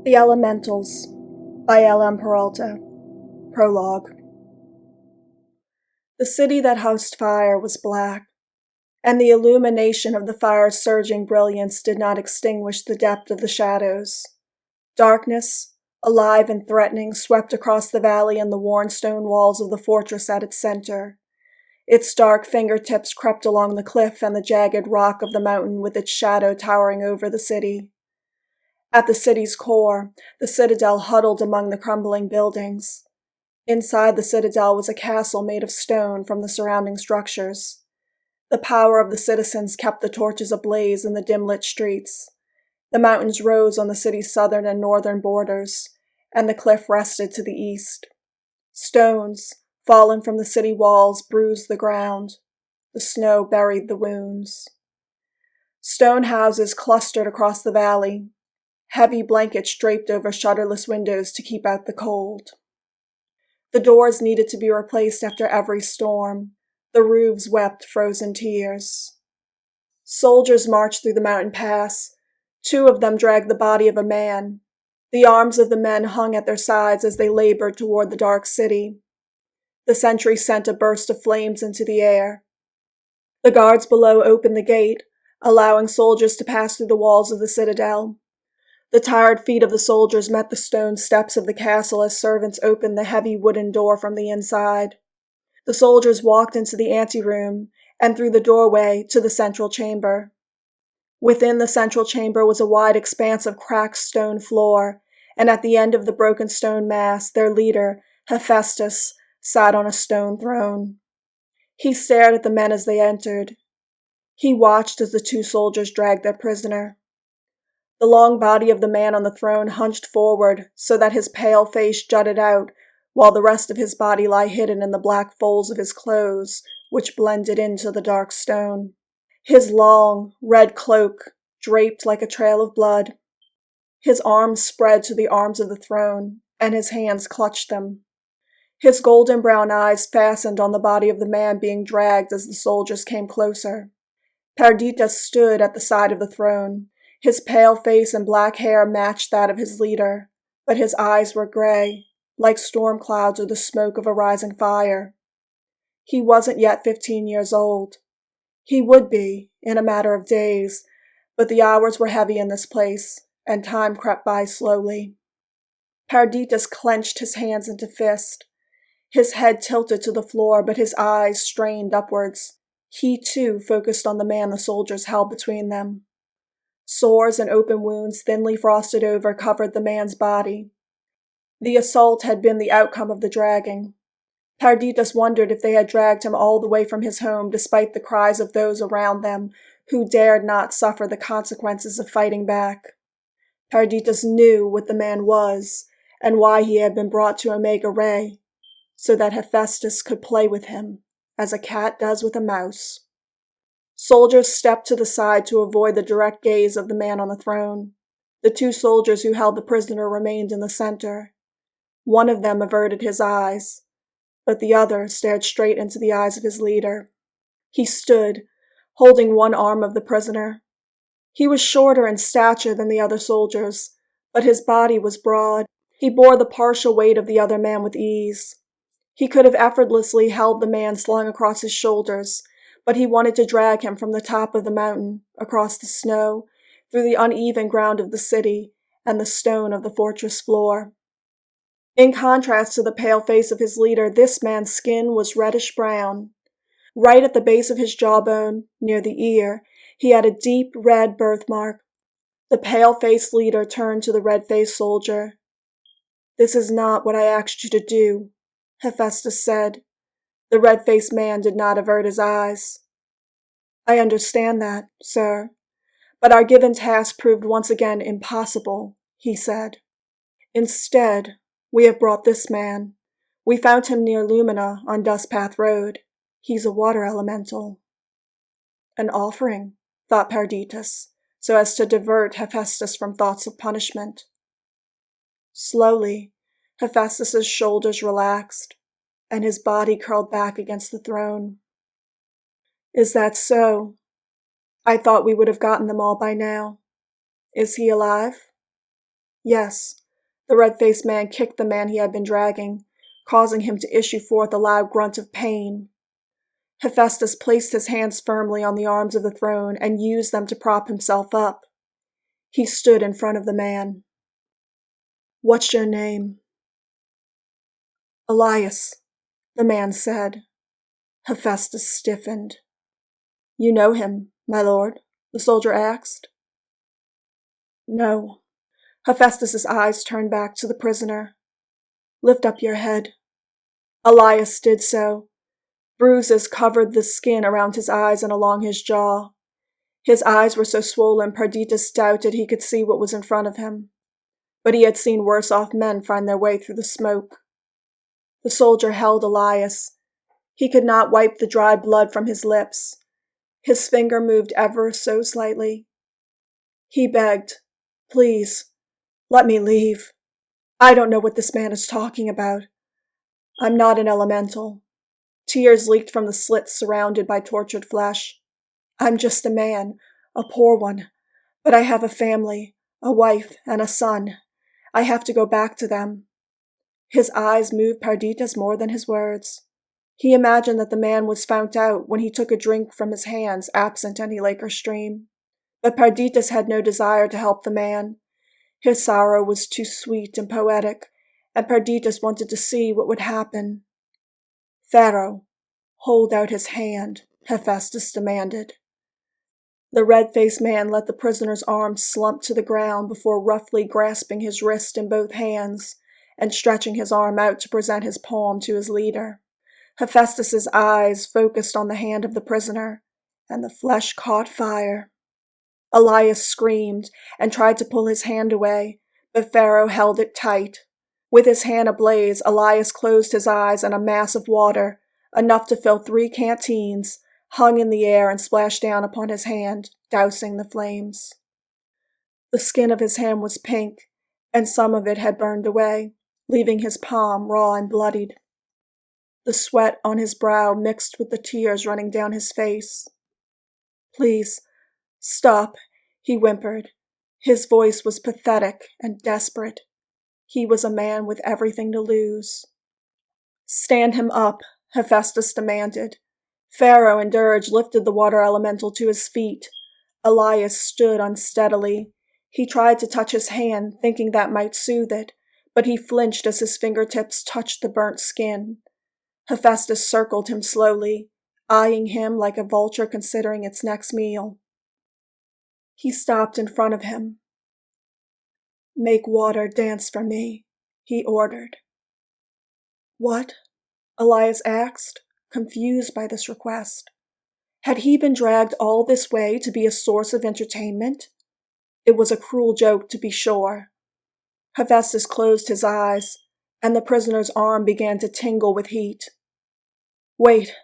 The Elementals by L.M. Peralta. Prologue. The city that housed fire was black, and the illumination of the fire's surging brilliance did not extinguish the depth of the shadows. Darkness, alive and threatening, swept across the valley and the worn stone walls of the fortress at its center. Its dark fingertips crept along the cliff and the jagged rock of the mountain with its shadow towering over the city. At the city's core, the citadel huddled among the crumbling buildings. Inside the citadel was a castle made of stone from the surrounding structures. The power of the citizens kept the torches ablaze in the dim-lit streets. The mountains rose on the city's southern and northern borders, and the cliff rested to the east. Stones, fallen from the city walls, bruised the ground. The snow buried the wounds. Stone houses clustered across the valley. Heavy blankets draped over shutterless windows to keep out the cold. The doors needed to be replaced after every storm. The roofs wept frozen tears. Soldiers marched through the mountain pass. 2 of them dragged the body of a man. The arms of the men hung at their sides as they labored toward the dark city. The sentry sent a burst of flames into the air. The guards below opened the gate, allowing soldiers to pass through the walls of the citadel. The tired feet of the soldiers met the stone steps of the castle as servants opened the heavy wooden door from the inside. The soldiers walked into the anteroom and through the doorway to the central chamber. Within the central chamber was a wide expanse of cracked stone floor, and at the end of the broken stone mass, their leader, Hephaestus, sat on a stone throne. He stared at the men as they entered. He watched as the 2 soldiers dragged their prisoner. The long body of the man on the throne hunched forward so that his pale face jutted out, while the rest of his body lay hidden in the black folds of his clothes, which blended into the dark stone. His long, red cloak draped like a trail of blood. His arms spread to the arms of the throne, and his hands clutched them. His golden brown eyes fastened on the body of the man being dragged as the soldiers came closer. Hephaestus stood at the side of the throne. His pale face and black hair matched that of his leader, but his eyes were gray, like storm clouds or the smoke of a rising fire. He wasn't yet 15 years old. He would be, in a matter of days, but the hours were heavy in this place, and time crept by slowly. Hephaestus clenched his hands into fists. His head tilted to the floor, but his eyes strained upwards. He, too, focused on the man the soldiers held between them. Sores and open wounds thinly frosted over covered the man's body. The assault had been the outcome of the dragging. Hephaestus wondered if they had dragged him all the way from his home despite the cries of those around them who dared not suffer the consequences of fighting back. Hephaestus knew what the man was and why he had been brought to Omega Ray, so that Hephaestus could play with him, as a cat does with a mouse. Soldiers stepped to the side to avoid the direct gaze of the man on the throne. The 2 soldiers who held the prisoner remained in the center. One of them averted his eyes, but the other stared straight into the eyes of his leader. He stood, holding one arm of the prisoner. He was shorter in stature than the other soldiers, but his body was broad. He bore the partial weight of the other man with ease. He could have effortlessly held the man slung across his shoulders, but he wanted to drag him from the top of the mountain, across the snow, through the uneven ground of the city, and the stone of the fortress floor. In contrast to the pale face of his leader, this man's skin was reddish-brown. Right at the base of his jawbone, near the ear, he had a deep red birthmark. The pale-faced leader turned to the red-faced soldier. "This is not what I asked you to do," Hephaestus said. The red-faced man did not avert his eyes. "I understand that, sir, but our given task proved once again impossible," he said. "Instead, we have brought this man. We found him near Mirmina on Dustpath Road. He's a water elemental." An offering, thought Hephaestus, so as to divert Hephaestus from thoughts of punishment. Slowly, Hephaestus's shoulders relaxed, and his body curled back against the throne. "Is that so? I thought we would have gotten them all by now. Is he alive?" Yes, the red-faced man kicked the man he had been dragging, causing him to issue forth a loud grunt of pain. Hephaestus placed his hands firmly on the arms of the throne and used them to prop himself up. He stood in front of the man. "What's your name?" "Elias," the man said. Hephaestus stiffened. "You know him, my lord?" the soldier asked. "No." Hephaestus's eyes turned back to the prisoner. "Lift up your head." Elias did so. Bruises covered the skin around his eyes and along his jaw. His eyes were so swollen Perdita doubted he could see what was in front of him. But he had seen worse-off men find their way through the smoke. The soldier held Elias. He could not wipe the dry blood from his lips. His finger moved ever so slightly. He begged, "Please, let me leave. I don't know what this man is talking about. I'm not an elemental." Tears leaked from the slits surrounded by tortured flesh. "I'm just a man, a poor one, but I have a family, a wife, and a son. I have to go back to them." His eyes moved Perdita's more than his words. He imagined that the man was found out when he took a drink from his hands absent any lake or stream. But Perdita had no desire to help the man. His sorrow was too sweet and poetic, and Perdita wanted to see what would happen. "Pharaoh, hold out his hand," Hephaestus demanded. The red-faced man let the prisoner's arms slump to the ground before roughly grasping his wrist in both hands and stretching his arm out to present his palm to his leader. Hephaestus's eyes focused on the hand of the prisoner, and the flesh caught fire. Elias screamed and tried to pull his hand away, but Pharaoh held it tight. With his hand ablaze, Elias closed his eyes, and a mass of water, enough to fill 3 canteens, hung in the air and splashed down upon his hand, dousing the flames. The skin of his hand was pink, and some of it had burned away, leaving his palm raw and bloodied. The sweat on his brow mixed with the tears running down his face. "Please, stop," he whimpered. His voice was pathetic and desperate. He was a man with everything to lose. "Stand him up," Hephaestus demanded. Pharaoh and Dirge lifted the water elemental to his feet. Elias stood unsteadily. He tried to touch his hand, thinking that might soothe it, but he flinched as his fingertips touched the burnt skin. Hephaestus circled him slowly, eyeing him like a vulture considering its next meal. He stopped in front of him. "Make water dance for me," he ordered. "What?" Elias asked, confused by this request. Had he been dragged all this way to be a source of entertainment? It was a cruel joke, to be sure. Hephaestus closed his eyes, and the prisoner's arm began to tingle with heat. "Wait.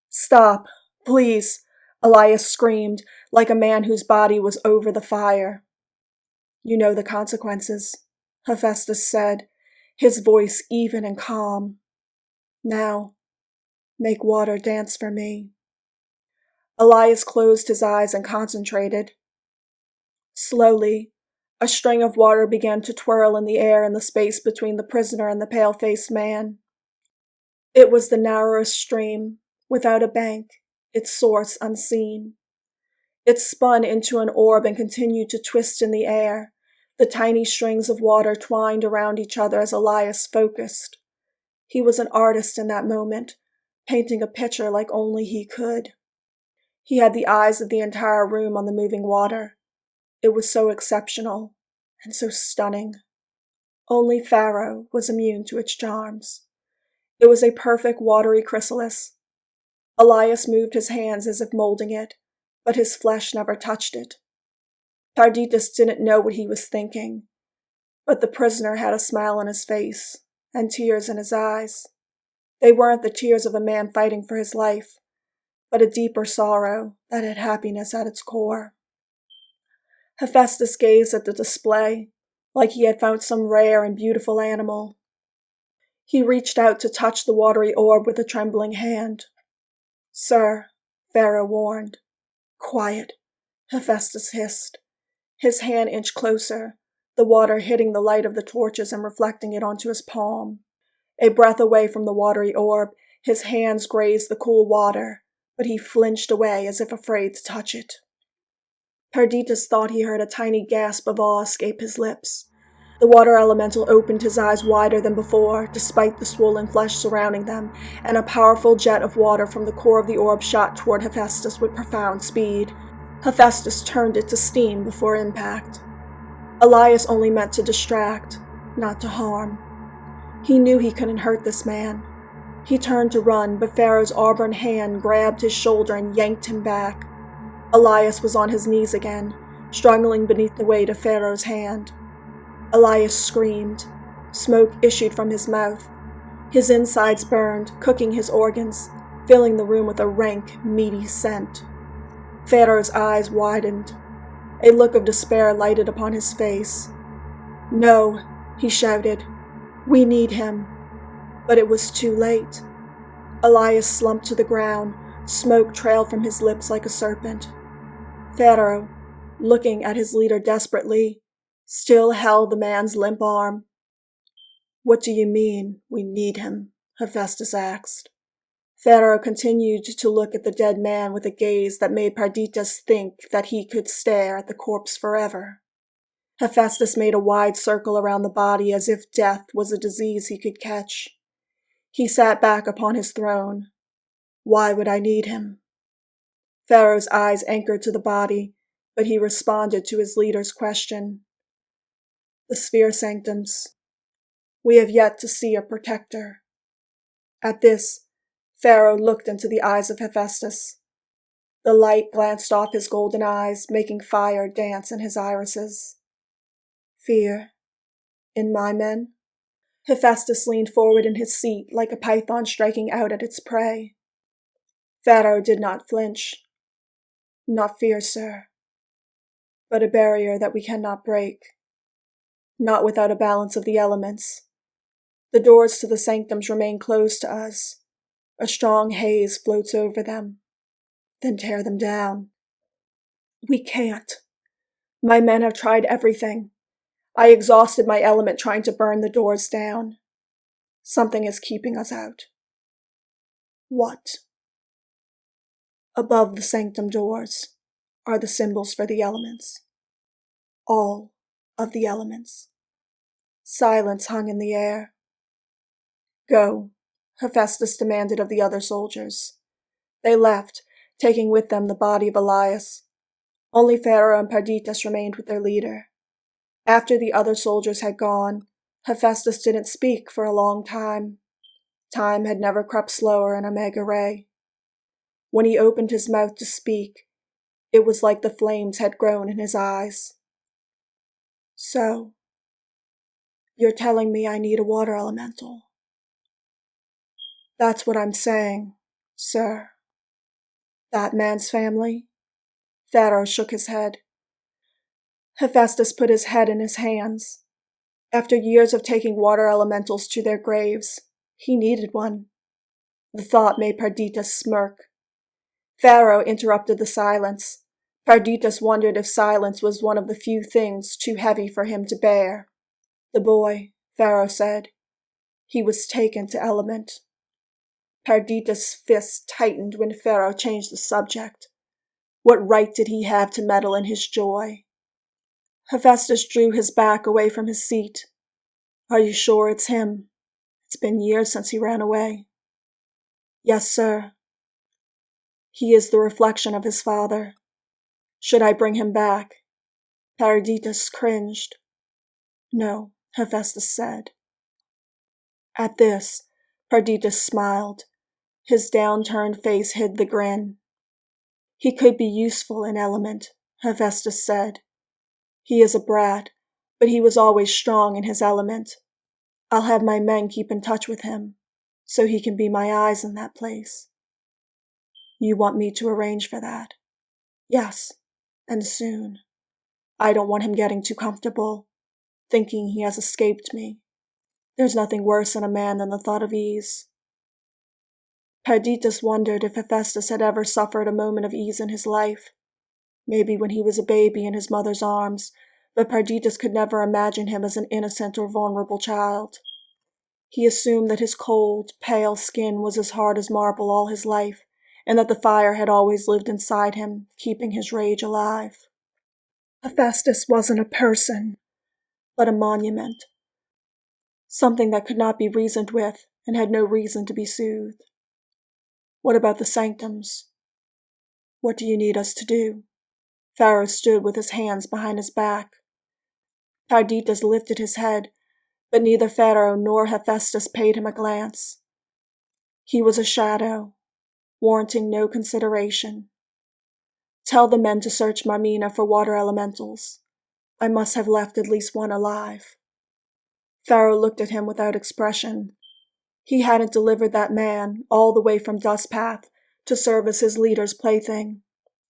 Stop. Please," Elias screamed, like a man whose body was over the fire. "You know the consequences," Hephaestus said, his voice even and calm. "Now, make water dance for me." Elias closed his eyes and concentrated. Slowly, a string of water began to twirl in the air in the space between the prisoner and the pale-faced man. It was the narrowest stream, without a bank, its source unseen. It spun into an orb and continued to twist in the air. The tiny strings of water twined around each other as Elias focused. He was an artist in that moment, painting a picture like only he could. He had the eyes of the entire room on the moving water. It was so exceptional and so stunning. Only Pharaoh was immune to its charms. It was a perfect watery chrysalis. Elias moved his hands as if molding it, but his flesh never touched it. Tarditus didn't know what he was thinking, but the prisoner had a smile on his face and tears in his eyes. They weren't the tears of a man fighting for his life, but a deeper sorrow that had happiness at its core. Hephaestus gazed at the display, like he had found some rare and beautiful animal. He reached out to touch the watery orb with a trembling hand. "Sir," Pharaoh warned. "Quiet," Hephaestus hissed. His hand inched closer, the water hitting the light of the torches and reflecting it onto his palm. A breath away from the watery orb, his hands grazed the cool water, but he flinched away as if afraid to touch it. Perdita thought he heard a tiny gasp of awe escape his lips. The water elemental opened his eyes wider than before, despite the swollen flesh surrounding them, and a powerful jet of water from the core of the orb shot toward Hephaestus with profound speed. Hephaestus turned it to steam before impact. Elias only meant to distract, not to harm. He knew he couldn't hurt this man. He turned to run, but Pharaoh's auburn hand grabbed his shoulder and yanked him back. Elias was on his knees again, struggling beneath the weight of Pharaoh's hand. Elias screamed. Smoke issued from his mouth. His insides burned, cooking his organs, filling the room with a rank, meaty scent. Pharaoh's eyes widened. A look of despair lighted upon his face. "No," he shouted. "We need him." But it was too late. Elias slumped to the ground. Smoke trailed from his lips like a serpent. Pharaoh, looking at his leader desperately, still held the man's limp arm. "What do you mean, we need him?" Hephaestus asked. Pharaoh continued to look at the dead man with a gaze that made Perdita think that he could stare at the corpse forever. Hephaestus made a wide circle around the body as if death was a disease he could catch. He sat back upon his throne. "Why would I need him?" Pharaoh's eyes anchored to the body, but he responded to his leader's question. "The sphere sanctums. We have yet to see a protector." At this, Pharaoh looked into the eyes of Hephaestus. The light glanced off his golden eyes, making fire dance in his irises. "Fear? In my men?" Hephaestus leaned forward in his seat like a python striking out at its prey. Pharaoh did not flinch. "Not fear, sir, but a barrier that we cannot break. Not without a balance of the elements. The doors to the sanctums remain closed to us. A strong haze floats over them. Then tear them down. We can't. My men have tried everything. I exhausted my element trying to burn the doors down. Something is keeping us out." "What?" "Above the sanctum doors are the symbols for the elements. All of the elements." Silence hung in the air. "Go," Hephaestus demanded of the other soldiers. They left, taking with them the body of Elias. Only Pharaoh and Perdita remained with their leader. After the other soldiers had gone, Hephaestus didn't speak for a long time. Time had never crept slower in Omega Ray. When he opened his mouth to speak, it was like the flames had grown in his eyes. "So, you're telling me I need a water elemental?" "That's what I'm saying, sir." "That man's family?" Pharaoh shook his head. Hephaestus put his head in his hands. After years of taking water elementals to their graves, he needed one. The thought made Perdita smirk. Pharaoh interrupted the silence. Perdita wondered if silence was one of the few things too heavy for him to bear. "The boy," Pharaoh said. "He was taken to element." Perdita's fists tightened when Pharaoh changed the subject. What right did he have to meddle in his joy? Hephaestus drew his back away from his seat. "Are you sure it's him? It's been years since he ran away." "Yes, sir." "He is the reflection of his father. Should I bring him back?" Perdita cringed. "No," Hephaestus said. At this, Perdita smiled. His downturned face hid the grin. "He could be useful in element," Hephaestus said. "He is a brat, but he was always strong in his element. I'll have my men keep in touch with him, so he can be my eyes in that place." "You want me to arrange for that?" "Yes, and soon. I don't want him getting too comfortable, thinking he has escaped me. There's nothing worse in a man than the thought of ease." Perdita wondered if Hephaestus had ever suffered a moment of ease in his life. Maybe when he was a baby in his mother's arms, but Parditas could never imagine him as an innocent or vulnerable child. He assumed that his cold, pale skin was as hard as marble all his life, and that the fire had always lived inside him, keeping his rage alive. Hephaestus wasn't a person, but a monument, something that could not be reasoned with and had no reason to be soothed. What about the sanctums? What do you need us to do? Pharaoh stood with his hands behind his back. Parditas lifted his head, but neither Pharaoh nor Hephaestus paid him a glance. He was a shadow, warranting no consideration. Tell the men to search Mirmina for water elementals. I must have left at least one alive. Pharaoh looked at him without expression. He hadn't delivered that man, all the way from Dustpath, to serve as his leader's plaything.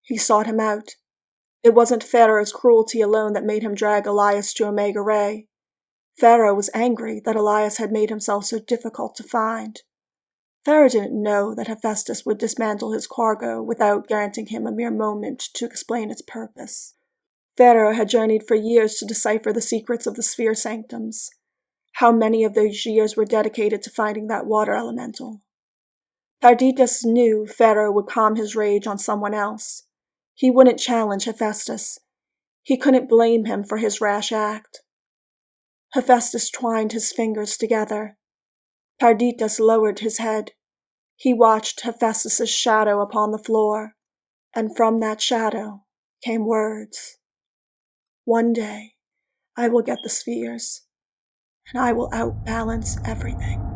He sought him out. It wasn't Pharaoh's cruelty alone that made him drag Elias to Omega Ray. Pharaoh was angry that Elias had made himself so difficult to find. Pharaoh didn't know that Hephaestus would dismantle his cargo without granting him a mere moment to explain its purpose. Pharaoh had journeyed for years to decipher the secrets of the sphere sanctums. How many of those years were dedicated to finding that water elemental? Parditas knew Pharaoh would calm his rage on someone else. He wouldn't challenge Hephaestus. He couldn't blame him for his rash act. Hephaestus twined his fingers together. Parditas lowered his head. He watched Hephaestus's shadow upon the floor, and from that shadow came words. One day, I will get the spheres, and I will outbalance everything.